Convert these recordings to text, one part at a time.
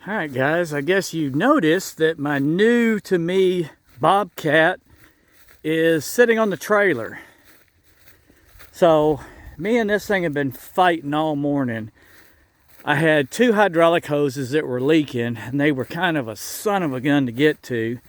All right, guys, I guess you noticed that my new to me Bobcat is sitting on the trailer. So me and this thing have been fighting all morning. I had two hydraulic hoses that were leaking, and they were kind of a son of a gun to get to.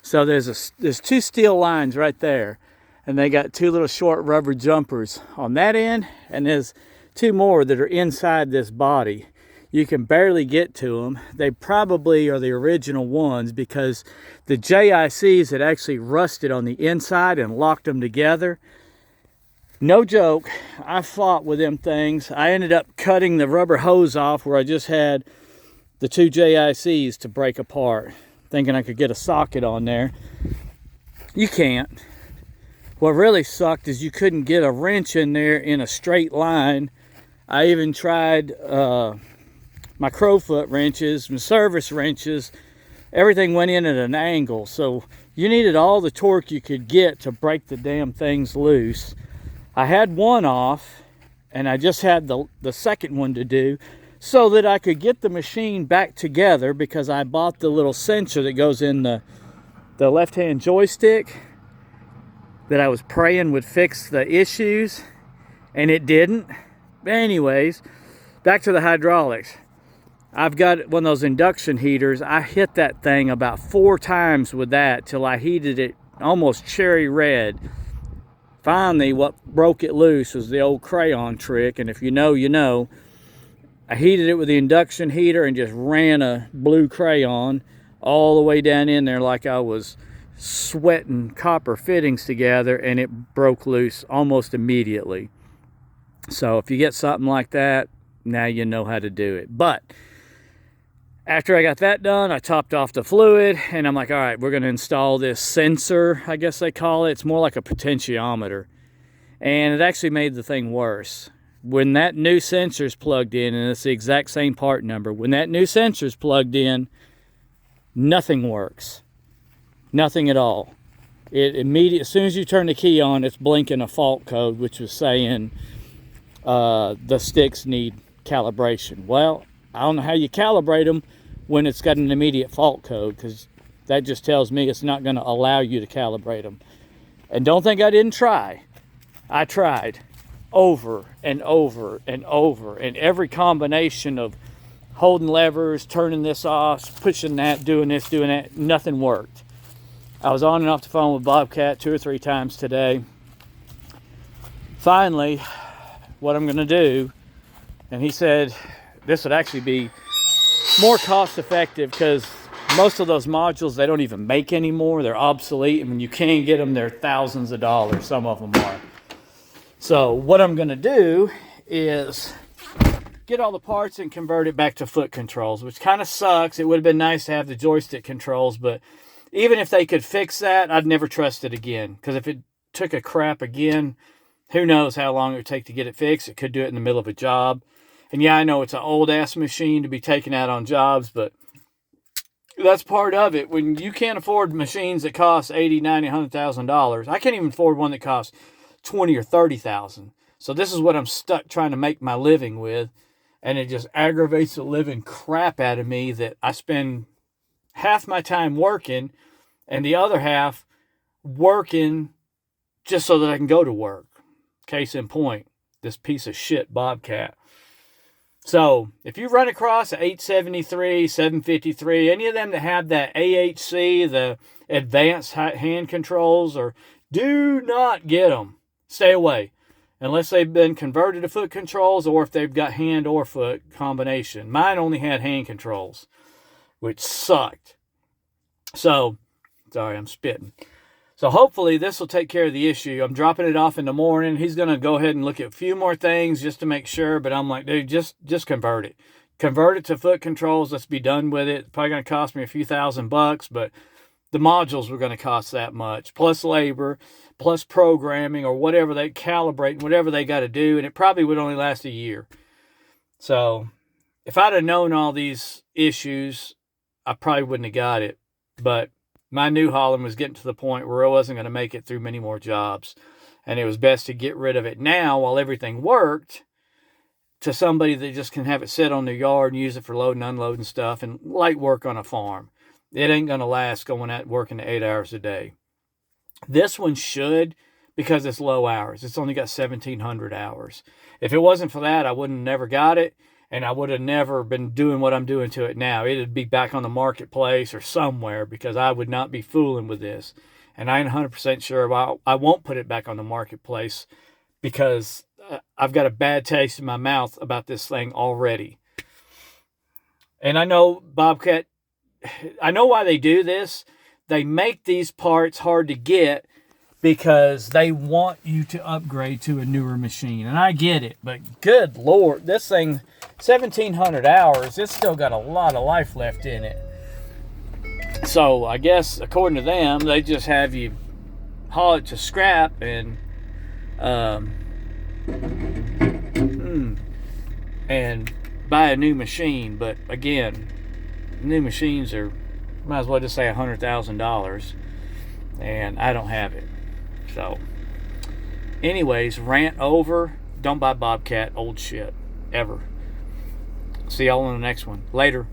So there's two steel lines right there, and they got two little short rubber jumpers on that end, and there's two more that are inside this body. You can barely get to them. They probably are the original ones because the JICs had actually rusted on the inside and locked them together. No joke, I fought with them things. I ended up cutting the rubber hose off where I just had the two JICs to break apart, thinking I could get a socket on there. You can't. What really sucked is you couldn't get a wrench in there in a straight line. I even tried my crowfoot wrenches, my service wrenches, everything went in at an angle. So you needed all the torque you could get to break the damn things loose. I had one off, and I just had the second one to do so that I could get the machine back together, because I bought the little sensor that goes in the left-hand joystick that I was praying would fix the issues, and it didn't. But anyways, back to the hydraulics. I've got one of those induction heaters. I hit that thing about 4 times with that till I heated it almost cherry red. Finally, what broke it loose was the old crayon trick, and if you know, you know. I heated it with the induction heater and just ran a blue crayon all the way down in there like I was sweating copper fittings together, and it broke loose almost immediately. So if you get something like that, now you know how to do it. But after I got that done, I topped off the fluid, and I'm like, all right, we're going to install this sensor, I guess they call it. It's more like a potentiometer. And it actually made the thing worse. When that new sensor's plugged in, and it's the exact same part number, when that new sensor's plugged in, nothing works. Nothing at all. It immediately, as soon as you turn the key on, it's blinking a fault code, which was saying the sticks need calibration. Well, I don't know how you calibrate them when it's got an immediate fault code, because that just tells me it's not going to allow you to calibrate them. And don't think I didn't try. I tried over and over and over, and every combination of holding levers, turning this off, pushing that, doing this, doing that, nothing worked. I was on and off the phone with Bobcat 2 or 3 times today. Finally, what I'm going to do, and he said this would actually be more cost effective, because most of those modules they don't even make anymore. They're obsolete, and when you can get them, they're thousands of dollars. Some of them are. So what I'm going to do is get all the parts and convert it back to foot controls, which kind of sucks. It would have been nice to have the joystick controls, but even if they could fix that, I'd never trust it again, because if it took a crap again, who knows how long it would take to get it fixed. It could do it in the middle of a job. And yeah, I know it's an old-ass machine to be taken out on jobs, but that's part of it. When you can't afford machines that cost $80,000, $90,000, $100,000, I can't even afford one that costs $20,000 or $30,000. So this is what I'm stuck trying to make my living with, and it just aggravates the living crap out of me that I spend half my time working and the other half working just so that I can go to work. Case in point, this piece of shit Bobcat. So if you run across an 873, 753, any of them that have that AHC, the advanced hand controls, or do not get them. Stay away. Unless they've been converted to foot controls, or if they've got hand or foot combination. Mine only had hand controls, which sucked. So, sorry, I'm spitting. So hopefully this will take care of the issue. I'm dropping it off in the morning. He's going to go ahead and look at a few more things just to make sure. But I'm like, dude, just convert it. Convert it to foot controls. Let's be done with it. It's probably going to cost me a few $1,000, but the modules were going to cost that much. Plus labor, plus programming, or whatever they calibrate, whatever they got to do. And it probably would only last a year. So if I'd have known all these issues, I probably wouldn't have got it. But my New Holland was getting to the point where I wasn't going to make it through many more jobs. And it was best to get rid of it now while everything worked to somebody that just can have it sit on their yard and use it for loading and unloading stuff and light work on a farm. It ain't going to last going out working 8 hours a day. This one should, because it's low hours. It's only got 1,700 hours. If it wasn't for that, I wouldn't have never got it, and I would have never been doing what I'm doing to it now. It'd be back on the marketplace or somewhere, because I would not be fooling with this. And I ain't 100% sure I won't put it back on the marketplace, because I've got a bad taste in my mouth about this thing already. And I know Bobcat, I know why they do this. They make these parts hard to get because they want you to upgrade to a newer machine. And I get it, but good Lord, this thing, 1,700 hours, it's still got a lot of life left in it. So I guess, according to them, they just have you haul it to scrap and buy a new machine. But again, new machines are, might as well just say $100,000, and I don't have it. So anyways, rant over. Don't buy Bobcat old shit ever. See y'all on the next one. Later.